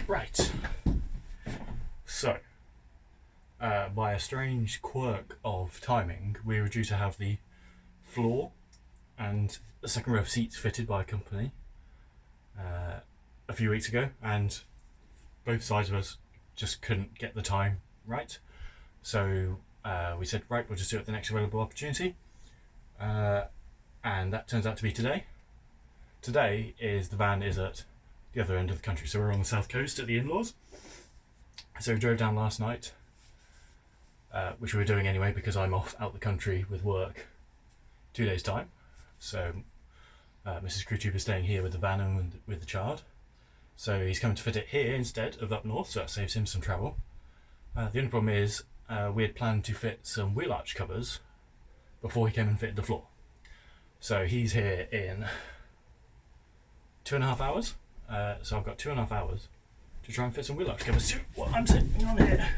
Right, so by a strange quirk of timing, we were due to have the floor and the second row of seats fitted by a company a few weeks ago, and both sides of us just couldn't get the time right. So we said, right, we'll just do it at the next available opportunity, and that turns out to be today. Today is the van is at the other end of the country, so we're on the south coast at the in-laws. So we drove down last night, which we were doing anyway because I'm off out the country with work 2 days time. So Mrs. Crewtube is staying here with the van and with the child. So he's coming to fit it here instead of up north, so that saves him some travel. The only problem is we had planned to fit some wheel arch covers before he came and fitted the floor. So he's here in 2.5 hours. So I've got 2.5 hours to try and fit some wheel arch covers to what I'm sitting on here.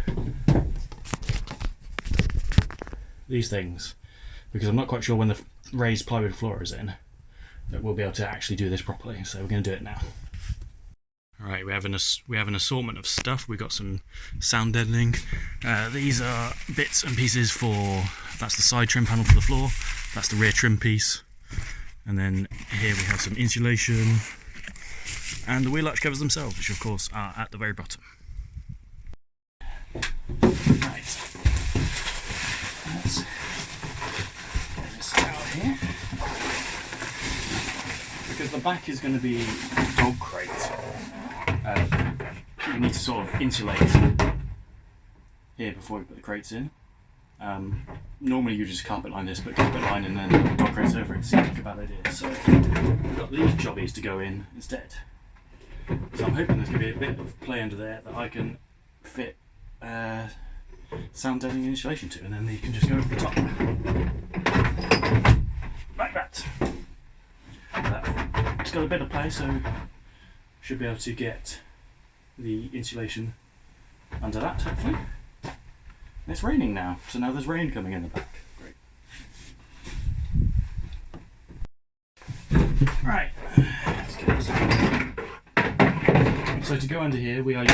These things, because I'm not quite sure when the raised plywood floor is in, that we'll be able to actually do this properly. So we're going to do it now. Alright, we have an assortment of stuff. We've got some sound deadening. These are bits and pieces for, that's the side trim panel for the floor, that's the rear trim piece. And then here we have some insulation and the wheel arch covers themselves, which of course are at the very bottom. Right, let's get this out here. Because the back is going to be dog crate. We need to sort of insulate here before we put the crates in. Normally you just carpet line this, put carpet line and then dog crates over it. Seems like a bad idea. So we've got these jobbies to go in instead. So I'm hoping there's going to be a bit of play under there that I can fit sound deadening insulation to, and then you can just go over the top. Like that. It's got a bit of play, so should be able to get the insulation under that, hopefully. And it's raining now, so now there's rain coming in the back. Great. Right, let's get this out. So to go under here, we are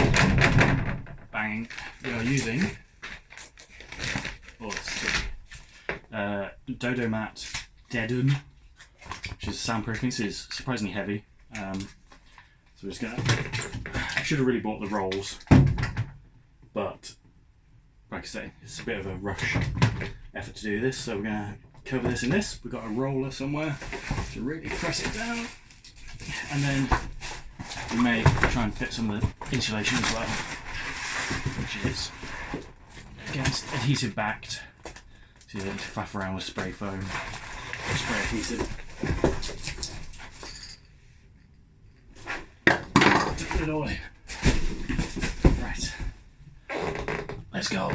using, Dodomat Deadn, which is soundproof. This is surprisingly heavy. So we're just gonna, I should have really bought the rolls, but like I say, it's a bit of a rush effort to do this, so we're gonna cover this in this. We've got a roller somewhere to really press it down, and then we may try and fit some of the insulation as well, which is against adhesive backed, so you don't faff around with spray foam or spray adhesive. To put it all in. Right, let's go.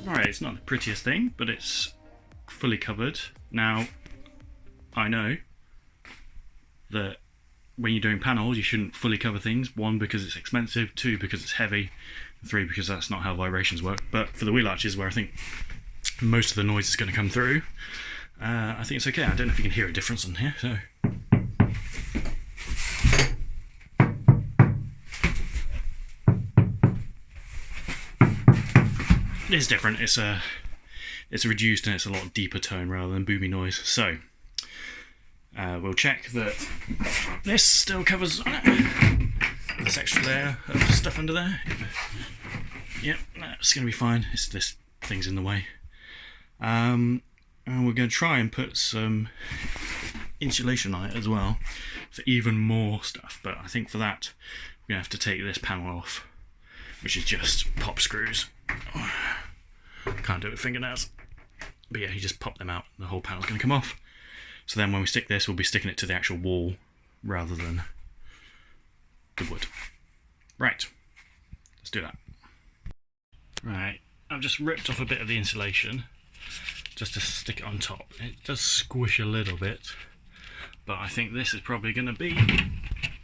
Alright, it's not the prettiest thing, but it's fully covered. Now, I know that when you're doing panels, you shouldn't fully cover things. 1, because it's expensive, 2, because it's heavy, 3, because that's not how vibrations work. But for the wheel arches, where I think most of the noise is going to come through, I think it's okay. I don't know if you can hear a difference on here, so. It's different. It's reduced and it's a lot deeper tone rather than boomy noise. So we'll check that this still covers on it. This extra layer of stuff under there. Yep, that's going to be fine. It's this thing's in the way. And we're going to try and put some insulation on it as well for even more stuff. But I think for that we're going to have to take this panel off, which is just pop screws. Can't do it with fingernails, but yeah, you just pop them out and the whole panel's going to come off. So then when we stick this, we'll be sticking it to the actual wall rather than the wood. Right, let's do that. Right, I've just ripped off a bit of the insulation just to stick it on top. It does squish a little bit, but I think this is probably going to be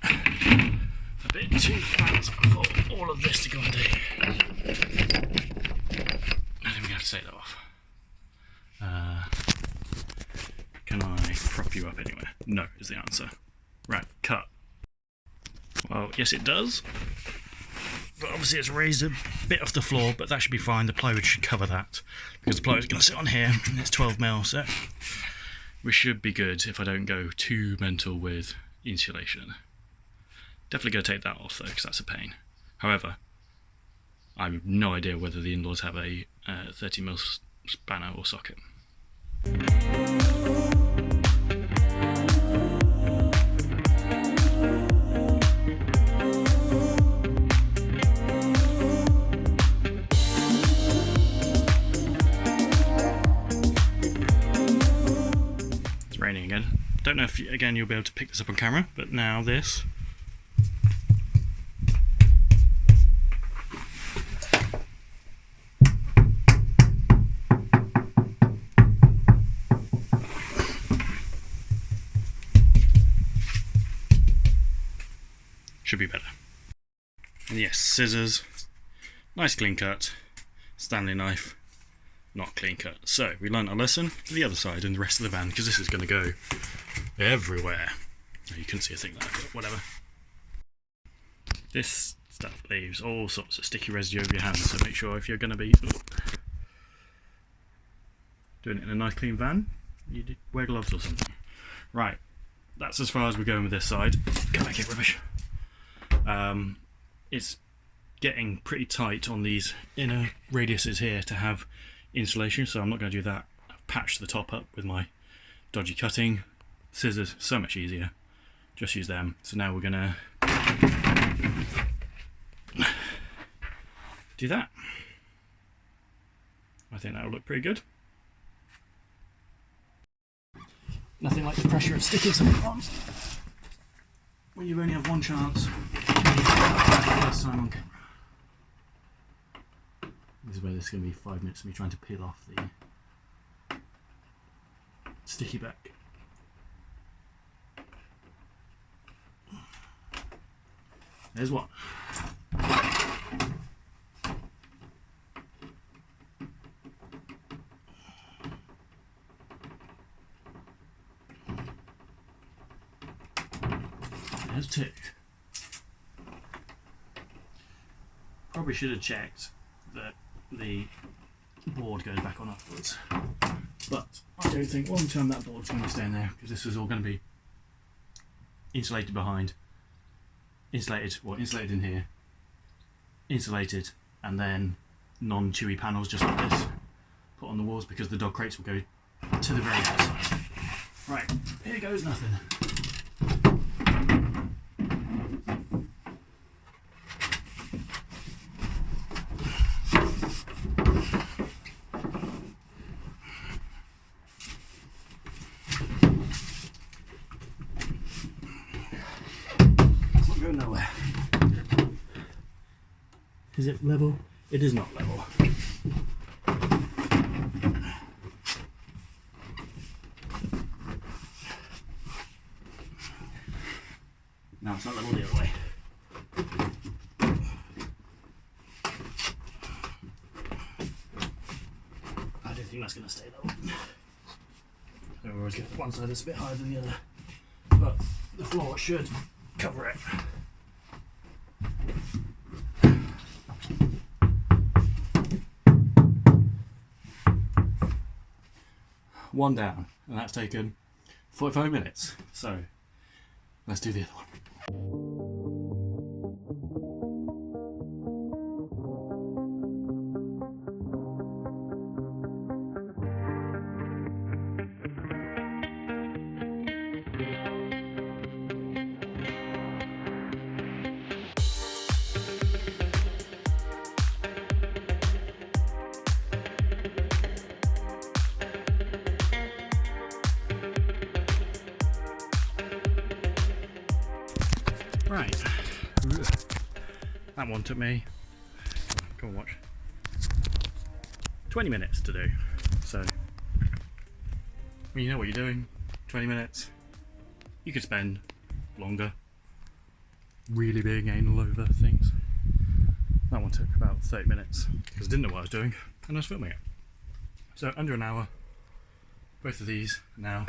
a bit too fat for all of this to go under here. I think we're going to have to take that off. Can I prop you up anywhere? No, is the answer. Right, cut. Well, yes it does. But obviously it's raised a bit off the floor, but that should be fine. The plywood should cover that, because the plywood's going to sit on here, and it's 12mm, so we should be good if I don't go too mental with insulation. Definitely going to take that off though, because that's a pain. However, I have no idea whether the in-laws have a 30mm spanner or socket. It's raining again. Don't know if again you'll be able to pick this up on camera, but now this. Should be better. And yes, scissors, nice clean cut, Stanley knife, not clean cut. So we learned our lesson to the other side and the rest of the van, because this is going to go everywhere. You couldn't see a thing there, but whatever. This stuff leaves all sorts of sticky residue over your hands, so make sure if you're going to be doing it in a nice clean van, you wear gloves or something. Right, that's as far as we're going with this side. Get back here, rubbish. It's getting pretty tight on these inner radiuses here to have insulation, so I'm not going to do that. I've patched the top up with my dodgy cutting. Scissors, so much easier. Just use them. So now we're going to do that. I think that'll look pretty good. Nothing like the pressure of sticking something on when you only have one chance. First time on camera. This is where this is going to be 5 minutes of me trying to peel off the sticky back. There's one. There's two. Probably should have checked that the board goes back on afterwards, but I don't think long term that board's going to stay in there, because this is all going to be insulated behind, insulated in here, insulated, and then non-chewy panels just like this put on the walls, because the dog crates will go to the very outside. Right, here goes nothing. Nowhere. Is it level? It is not level. No, it's not level the other way. I don't think that's going to stay level. I always get one side that's a bit higher than the other, but the floor should cover it. One down, and that's taken 45 minutes. So let's do the other one. Right, that one took me, go and watch, 20 minutes to do. So when you know what you're doing, 20 minutes, you could spend longer really being anal over things. That one took about 30 minutes because I didn't know what I was doing and I was filming it. So under an hour, both of these now.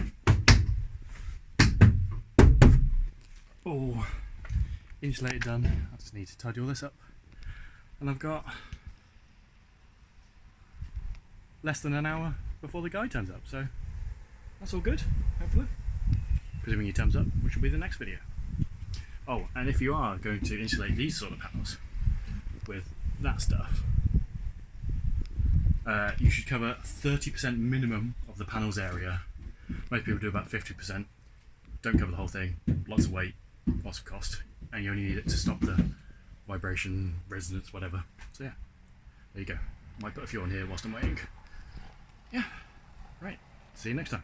Oh, insulated done. I just need to tidy all this up. And I've got less than an hour before the guy turns up, so that's all good, hopefully. Presuming he turns up, which will be the next video. Oh, and if you are going to insulate these sort of panels with that stuff, you should cover 30% minimum of the panel's area. Most people do about 50%. Don't cover the whole thing. Lots of weight, lots of cost, and you only need it to stop the vibration, resonance, whatever. So yeah, there you go. Might put a few on here whilst I'm waiting. Yeah, right. See you next time.